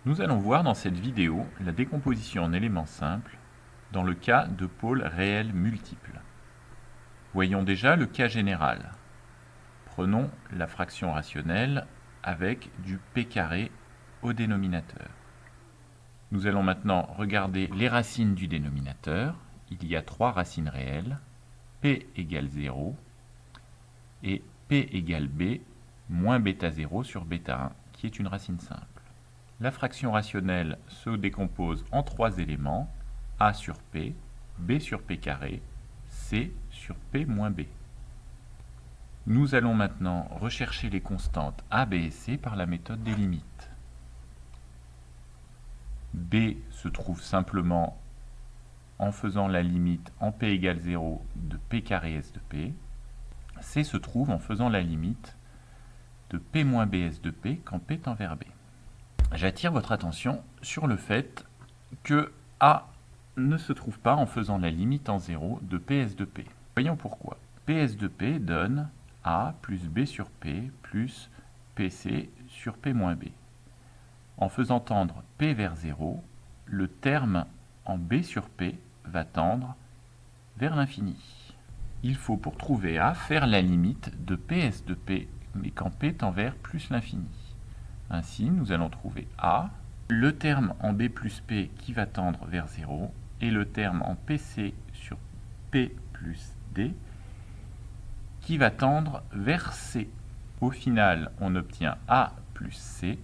Nous allons voir dans cette vidéo la décomposition en éléments simples dans le cas de pôles réels multiples. Voyons déjà le cas général. Prenons la fraction rationnelle avec du p carré au dénominateur. Nous allons maintenant regarder les racines du dénominateur. Il y a 3 racines réelles, p égale 0 et p égale b moins bêta 0 sur bêta 1, qui est une racine simple. La fraction rationnelle se décompose en 3 éléments, a sur p, b sur p carré, c sur p moins b. Nous allons maintenant rechercher les constantes a, b et c par la méthode des limites. B se trouve simplement en faisant la limite en p égale 0 de p carré s de p. C se trouve en faisant la limite de p moins b s de p quand p tend vers b. J'attire votre attention sur le fait que A ne se trouve pas en faisant la limite en 0 de PS de P. Voyons pourquoi. PS de P donne A plus B sur P plus PC sur P moins B. En faisant tendre P vers 0, le terme en B sur P va tendre vers l'infini. Il faut pour trouver A faire la limite de PS de P, mais quand P tend vers plus l'infini. Ainsi, nous allons trouver A, le terme en B plus P qui va tendre vers 0, et le terme en PC sur P plus D qui va tendre vers C. Au final, on obtient A plus C.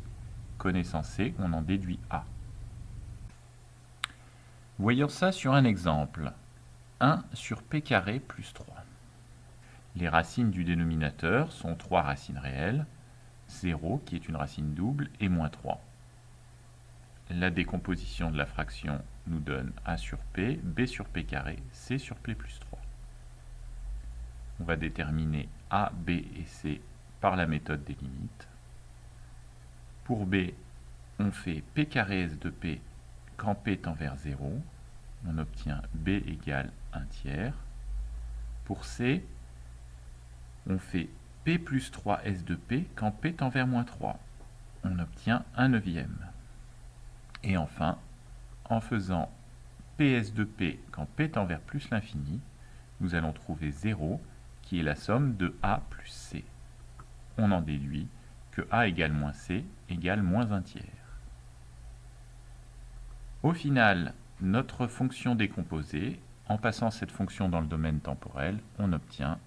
Connaissant C, on en déduit A. Voyons ça sur un exemple. 1 sur P carré plus 3. Les racines du dénominateur sont 3 racines réelles, 0 qui est une racine double et moins 3. La décomposition de la fraction nous donne a sur p, b sur p carré, c sur p plus 3. On va déterminer a, b et c par la méthode des limites. Pour b, on fait p carré s de p quand p tend vers 0. On obtient b égale 1 tiers. Pour c, on fait p plus 3 s de p quand p tend vers moins 3. On obtient 1 neuvième. Et enfin, en faisant ps de p quand p tend vers plus l'infini, nous allons trouver 0 qui est la somme de a plus c. On en déduit que a égale moins c égale moins 1 tiers. Au final, notre fonction décomposée, en passant cette fonction dans le domaine temporel, on obtient